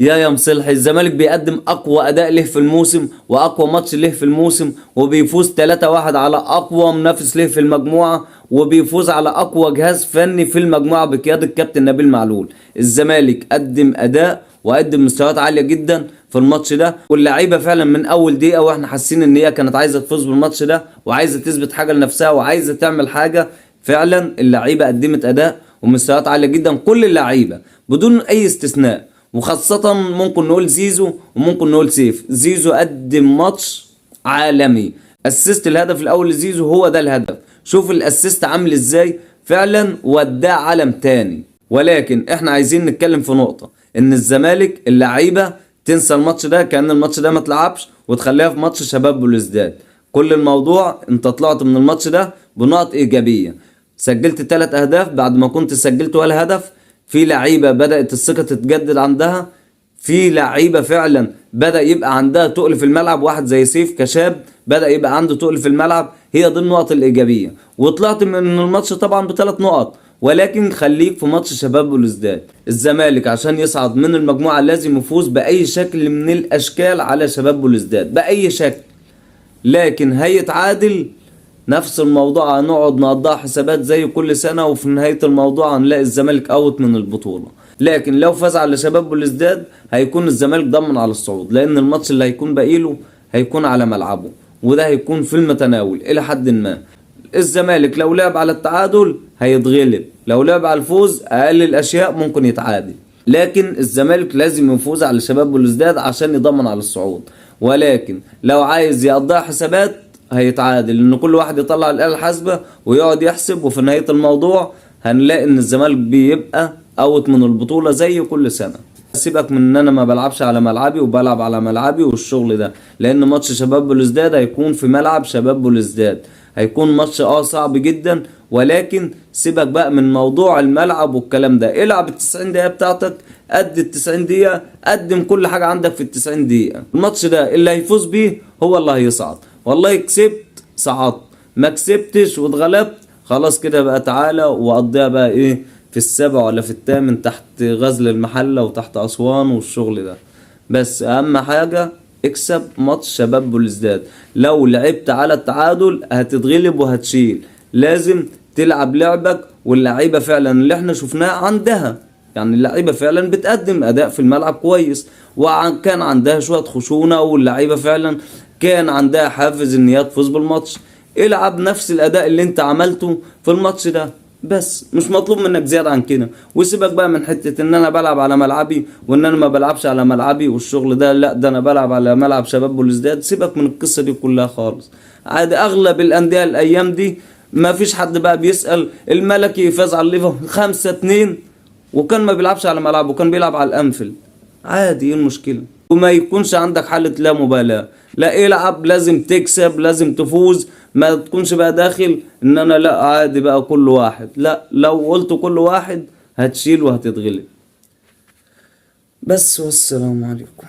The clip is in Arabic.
يا مصلحي، الزمالك بيقدم اقوى اداء له في الموسم واقوى ماتش له في الموسم، وبيفوز 3-1 على اقوى منافس له في المجموعه، وبيفوز على اقوى جهاز فني في المجموعه بقياده الكابتن نبيل معلول. الزمالك قدم اداء وقدم مستويات عاليه جدا في الماتش ده، واللعيبه فعلا من اول دقيقه واحنا حاسين ان هي كانت عايزه تفوز بالماتش ده وعايزه تثبت حاجه لنفسها وعايزه تعمل حاجه. فعلا اللعيبه قدمت اداء ومستويات عاليه جدا، كل اللعيبه بدون اي استثناء، وخاصة ممكن نقول زيزو وممكن نقول سيف. زيزو قدم ماتش عالمي، اسيست الهدف الاول لزيزو هو ده الهدف، شوف الاسيست عامل ازاي، فعلا وداه عالم تاني. ولكن احنا عايزين نتكلم في نقطة، ان الزمالك اللعيبة تنسى الماتش ده كأن الماتش ده ما اتلعبش وتخليها في ماتش شباب بلوزداد. كل الموضوع انت طلعت من الماتش ده بنقط ايجابية، سجلت 3 اهداف بعد ما كنت سجلت ولا هدف. في لعيبه بدات الثقه تتجدد عندها، في لعيبه فعلا بدا يبقى عندها تقل في الملعب، واحد زي سيف كشاب بدا يبقى عنده تقل في الملعب، هي دي النقط الايجابيه. وطلعت من الماتش طبعا ب3 نقط، ولكن خليك في ماتش شباب بلوزداد. الزمالك عشان يصعد من المجموعه لازم يفوز باي شكل من الاشكال على شباب بلوزداد، باي شكل. لكن هيتعادل نفس الموضوع، هنقعد نقضيها حسابات زي كل سنة، وفي نهاية الموضوع هنلاقي الزمالك اوت من البطولة. لكن لو فاز على شباب بلوزداد هيكون الزمالك ضمن على الصعود، لان الماتش اللي هيكون باقيله هيكون على ملعبه، وده هيكون في المتناول الى حد ما. الزمالك لو لعب على التعادل هيتغلب، لو لعب على الفوز اقل الاشياء ممكن يتعادل. لكن الزمالك لازم يفوز على شباب بلوزداد عشان يضمن على الصعود. ولكن لو عايز يقضيها حسابات هيتعادل، ان كل واحد يطلع الآلة الحاسبة ويقعد يحسب، وفي نهاية الموضوع هنلاقي ان الزمالك بيبقى اوت من البطولة زي كل سنة. سيبك من ان انا ما بلعبش على ملعبي وبلعب على ملعبي والشغل ده، لان ماتش شباب بلوزداد هيكون في ملعب شباب بلوزداد، هيكون ماتش صعب جدا. ولكن سيبك بقى من موضوع الملعب والكلام ده، العب ال90 دقيقة بتاعتك، قد ال90 دقيقة، قدم كل حاجة عندك في ال90 دقيقة. الماتش ده اللي هيفوز بيه هو اللي هيصعد، والله كسبت صعدت، ما كسبتش واتغلبت خلاص كده بقى تعالى وقضيها بقى ايه في ال7 ولا في ال8 تحت غزل المحلة وتحت أسوان والشغل ده. بس أهم حاجة اكسب ماتش شباب بلوزداد، لو لعبت على التعادل هتتغلب وهتشيل. لازم تلعب لعبك، واللعيبة فعلا اللي احنا شفناها عندها، يعني اللعيبة فعلا بتقدم أداء في الملعب كويس، وكان عندها شوية خشونة، واللعيبة فعلا كان عندها حافز ان هي تفوز بالماتش. العب نفس الاداء اللي انت عملته في الماتش ده، بس مش مطلوب منك زيادة عن كده. وسيبك بقى من حتة ان انا بلعب على ملعبي وان انا ما بلعبش على ملعبي والشغل ده، لا ده انا بلعب على ملعب شباب بلوزداد. سيبك من القصة دي كلها خالص، عادي. اغلب الاندية الايام دي ما فيش حد بقى بيسأل. الملكي فاز على الليفر 5-2 وكان ما بيلعبش على ملعبه، وكان بيلعب على الانفيلد، عادي. ايه المشكلة؟ وما يكونش عندك حالة لا مبالاة، لا العب لازم تكسب لازم تفوز، ما تكونش بقى داخل ان انا لا عادي بقى كل واحد. لا، لو قلت كل واحد هتشيل وهتتغلب. بس والسلام عليكم.